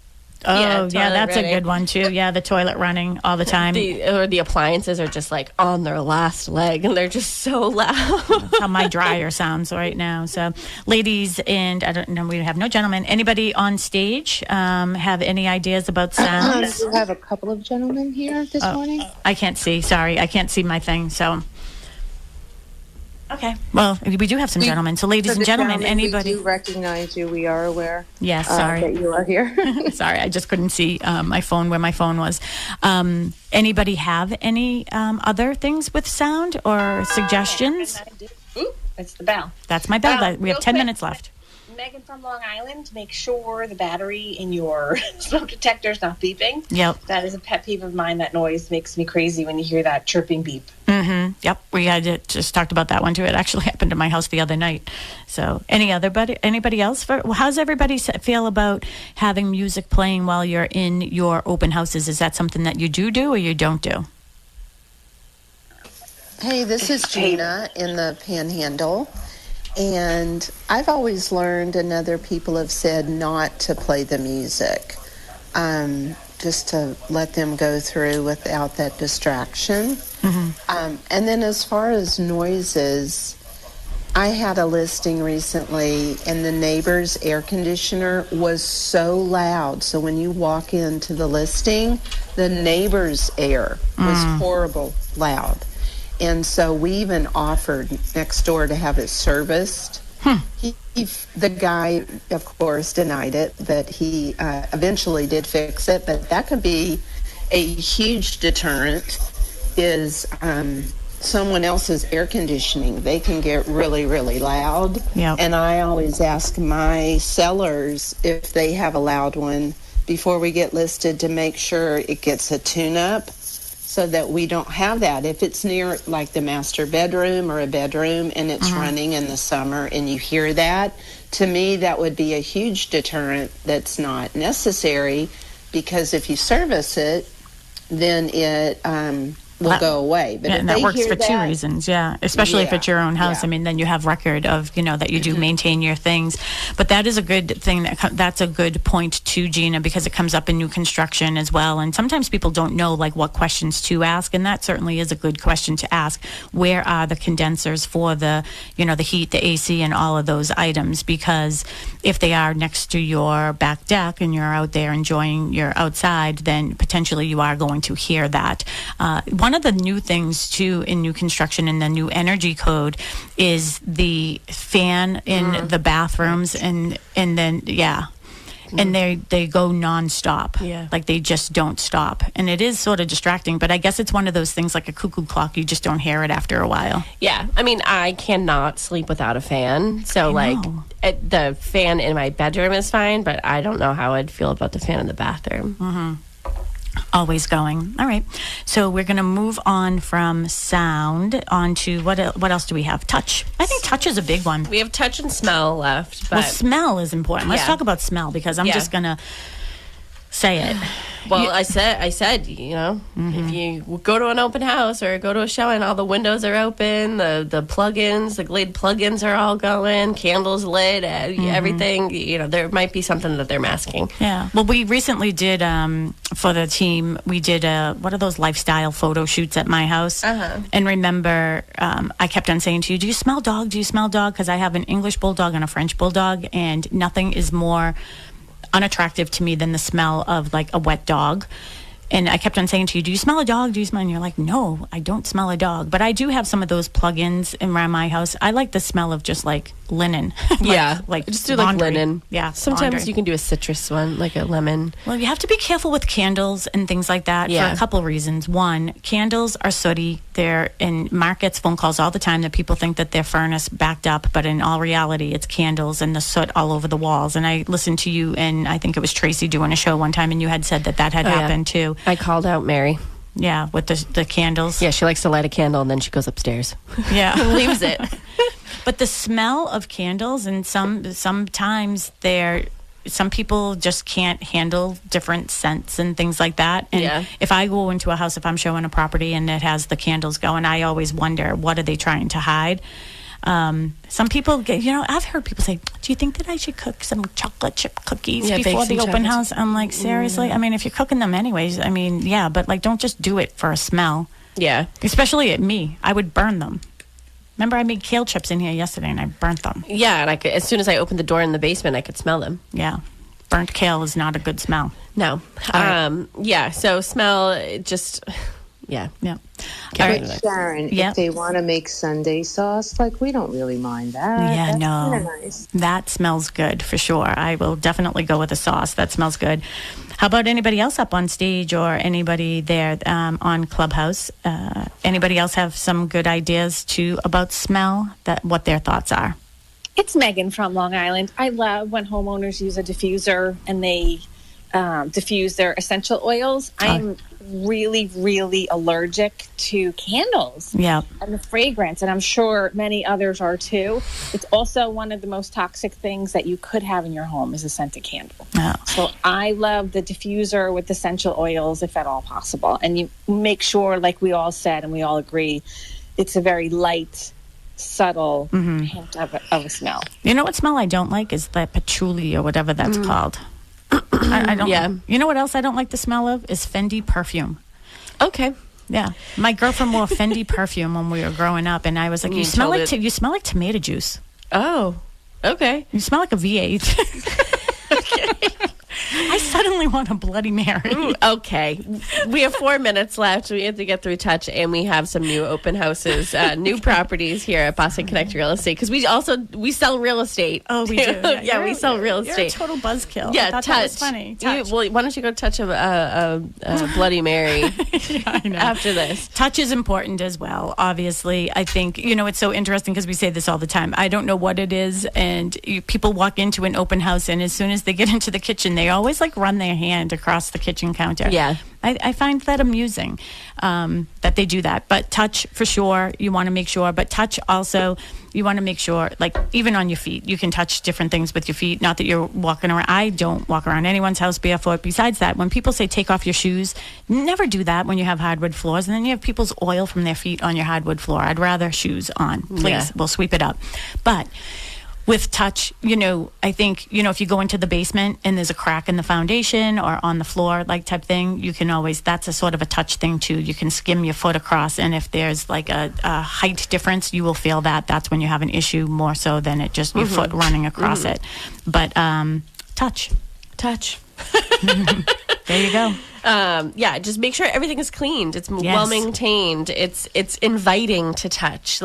Oh, Yeah, that's running. a good one too. Yeah, the toilet running all the time. The appliances are just like on their last leg, and they're just so loud. That's how my dryer sounds right now. So, ladies, and I don't know, we have no gentlemen. Anybody on stage have any ideas about sounds? We have a couple of gentlemen here this morning. I can't see. Sorry, I can't see my thing. So. Okay. Well, we do have some gentlemen. So, ladies and gentlemen, anybody. We do recognize you. We are aware. Yes, sorry. That you are here. Sorry, I just couldn't see my phone where my phone was. Anybody have any other things with sound or suggestions? Ooh, it's the bell. That's my bell. We have Real 10 quick, minutes left. Megan from Long Island, make sure the battery in your smoke detector is not beeping. Yep. That is a pet peeve of mine. That noise makes me crazy when you hear that chirping beep. Mm-hmm. Yep. We had just talked about that one too. It actually happened to my house the other night. So, anybody else? How's everybody feel about having music playing while you're in your open houses? Is that something that you do or you don't do? Hey, this is Gina in the Panhandle. And I've always learned, and other people have said, not to play the music, just to let them go through without that distraction. Mm-hmm. And then as far as noises, I had a listing recently, and the neighbor's air conditioner was so loud. So when you walk into the listing, the neighbor's air was horrible loud. And so we even offered next door to have it serviced. The guy, of course, denied it, but he eventually did fix it. But that could be a huge deterrent, is someone else's air conditioning. They can get really, really loud. Yep. And I always ask my sellers if they have a loud one before we get listed to make sure it gets a tune-up, so that we don't have that. If it's near like the master bedroom or a bedroom and it's running in the summer and you hear that, to me that would be a huge deterrent that's not necessary, because if you service it, then it will go away. But and that works for two reasons, especially if it's your own house. I mean, then you have record of, that you do maintain your things. But that is a good thing. That's a good point too, Gina, because it comes up in new construction as well. And sometimes people don't know like what questions to ask, and that certainly is a good question to ask. Where are the condensers for the, the heat, the AC, and all of those items? Because if they are next to your back deck and you're out there enjoying your outside, then potentially you are going to hear that. One of the new things too in new construction in the new energy code is the fan in the bathrooms, and then and they go nonstop. Like they just don't stop, and it is sort of distracting. But I guess it's one of those things like a cuckoo clock. You just don't hear it after a while. Yeah, I mean, I cannot sleep without a fan. So the fan in my bedroom is fine, but I don't know how I'd feel about the fan in the bathroom. Always going. All right. So we're going to move on from sound on to what else do we have? Touch. I think touch is a big one. We have touch and smell left. But smell is important. Let's talk about smell, because I'm just going to say it. Well, I said, if you go to an open house or go to a showing, all the windows are open, the plug-ins, the Glade plug-ins are all going, candles lit, everything. There might be something that they're masking. Yeah. Well, we recently did, for the team, we did what are those lifestyle photo shoots at my house? And remember, I kept on saying to you, do you smell dog? Do you smell dog? Because I have an English bulldog and a French bulldog, and nothing is more unattractive to me than the smell of like a wet dog. And I kept on saying to you, do you smell a dog? Do you smell? And you're like, no, I don't smell a dog. But I do have some of those plug-ins around my house. I like the smell of just like linen. like just do laundry. like linen. Yeah. Sometimes laundry. you can do a citrus one, like a lemon. Well, you have to be careful with candles and things like that for a couple reasons. One, candles are sooty. Mark gets phone calls all the time that people think that their furnace backed up, but in all reality, it's candles and the soot all over the walls. And I listened to you, and I think it was Tracy doing a show one time, and you had said that had happened too. I called out Mary. Yeah, with the candles. Yeah, she likes to light a candle and then she goes upstairs. Yeah. Leaves it. But the smell of candles, and sometimes they're some people just can't handle different scents and things like that. And if I go into a house, if I'm showing a property and it has the candles going, I always wonder, what are they trying to hide? Some people get, I've heard people say, do you think that I should cook some chocolate chip cookies before the open house? I'm like, seriously? I mean, if you're cooking them anyways, I mean, yeah, but like, don't just do it for a smell. Yeah. Especially at me. I would burn them. Remember, I made kale chips in here yesterday and I burnt them. Yeah, and as soon as I opened the door in the basement, I could smell them. Yeah. Burnt kale is not a good smell. No. Yeah, so smell, just... Yeah. But Sharon, if they want to make Sunday sauce, like, we don't really mind that. Yeah, That's no. kinda nice. That smells good for sure. I will definitely go with a sauce. That smells good. How about anybody else up on stage or anybody there on Clubhouse? Anybody else have some good ideas about smell, what their thoughts are? It's Megan from Long Island. I love when homeowners use a diffuser and they diffuse their essential oils. I'm really, really allergic to candles and the fragrance, and I'm sure many others are too. It's also one of the most toxic things that you could have in your home is a scented candle. So I love the diffuser with essential oils if at all possible, and you make sure, like we all said and we all agree, it's a very light, subtle hint of a smell. You know what smell I don't like is the patchouli or whatever that's called. I don't. Yeah. You know what else I don't like the smell of is Fendi perfume. Okay. Yeah. My girlfriend wore Fendi perfume when we were growing up, and I was like, "You smell like tomato juice." Oh. Okay. You smell like a V8. Okay. I suddenly want a Bloody Mary. Okay. We have 4 minutes left. We have to get through touch, and we have some new open houses, new properties here at Boston Connect Real Estate, because we sell real estate. Oh, we do. Yeah, we sell real estate. You're a total buzzkill. Yeah, I thought that was funny. Touch. Well, why don't you go touch a Bloody Mary I know. after this? Touch is important as well, obviously. I think, it's so interesting because we say this all the time. I don't know what it is, and people walk into an open house, and as soon as they get into the kitchen, they always run their hand across the kitchen counter. Yeah. I find that amusing that they do that. But touch, for sure, you want to make sure. But touch also, you want to make sure, even on your feet, you can touch different things with your feet. Not that you're walking around. I don't walk around anyone's house barefoot. Besides that, when people say take off your shoes, never do that when you have hardwood floors. And then you have people's oil from their feet on your hardwood floor. I'd rather shoes on. Please, we'll sweep it up. But with touch, I think, if you go into the basement and there's a crack in the foundation or on the floor, type thing, you can always, that's a sort of a touch thing too. You can skim your foot across, and if there's a height difference, you will feel that. That's when you have an issue more so than it just your foot running across it. But touch. There you go. Just make sure everything is cleaned. It's well maintained. It's inviting to touch.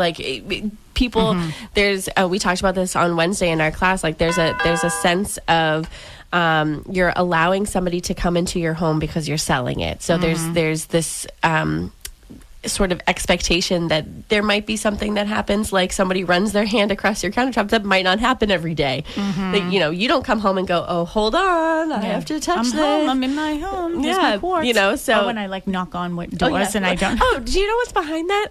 People, there's we talked about this on Wednesday in our class. There's a sense of you're allowing somebody to come into your home because you're selling it. So there's this sort of expectation that there might be something that happens, like somebody runs their hand across your countertop. That might not happen every day. That, you don't come home and go, oh, hold on, I have to touch this. I'm in my home. Here's my porch. So when I knock on doors and I don't. Oh, do you know what's behind that?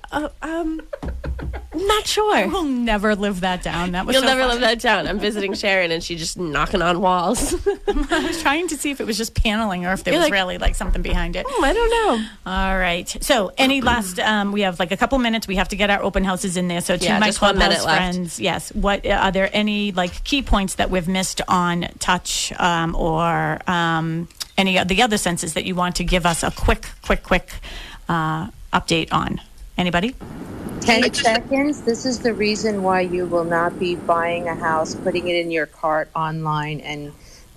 Not sure. We'll never live that down. You'll never live that down. I'm visiting Sharon, and she's just knocking on walls. I was trying to see if it was just paneling or if there was really something behind it. I don't know. All right. So any last, we have a couple minutes. We have to get our open houses in there. So to my just 1 minute Clubhouse left. friends, yes. What are there any key points that we've missed on touch or any of the other senses that you want to give us a quick update on? Anybody? 10 seconds. This is the reason why you will not be buying a house, putting it in your cart online and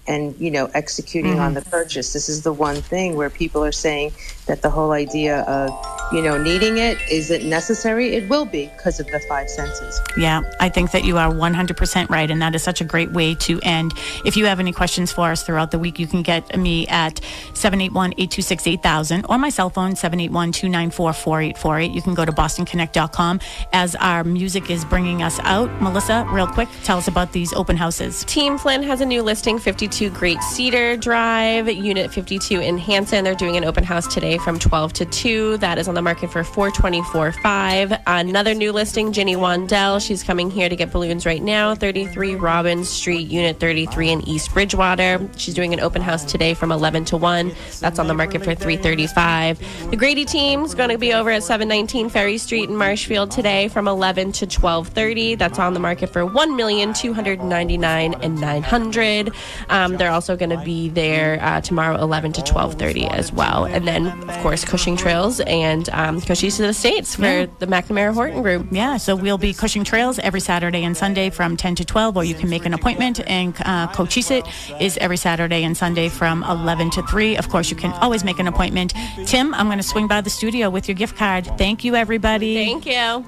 executing on the purchase. This is the one thing where people are saying that the whole idea of, needing it isn't necessary. It will be because of the 5 senses. Yeah, I think that you are 100% right, and that is such a great way to end. If you have any questions for us throughout the week, you can get me at 781-826-8000 or my cell phone, 781-294-4848. You can go to bostonconnect.com. As our music is bringing us out, Melissa, real quick, tell us about these open houses. Team Flynn has a new listing, 52 Great Cedar Drive, Unit 52 in Hanson. They're doing an open house today from 12 to 2. That is on the market for $424,500. Another new listing, Ginny Wandell. She's coming here to get balloons right now. 33 Robbins Street, Unit 33 in East Bridgewater. She's doing an open house today from 11 to 1. That's on the market for $335,000. The Grady team's going to be over at 719 Ferry Street in Marshfield today from 11 to 12:30. That's on the market for $1,299,900. They're also going to be there tomorrow, 11 to 12:30 as well. And then, of course, Cushing Trails and Cochise to the States for the McNamara Horton Group. Yeah, so we'll be Cushing Trails every Saturday and Sunday from 10 to 12, or you can make an appointment. And Cochise is every Saturday and Sunday from 11 to 3. Of course, you can always make an appointment. Tim, I'm going to swing by the studio with your gift card. Thank you, everybody. Thank you.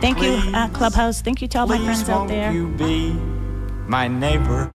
Thank you, Clubhouse. Thank you to all my friends out there. Won't you be my neighbor?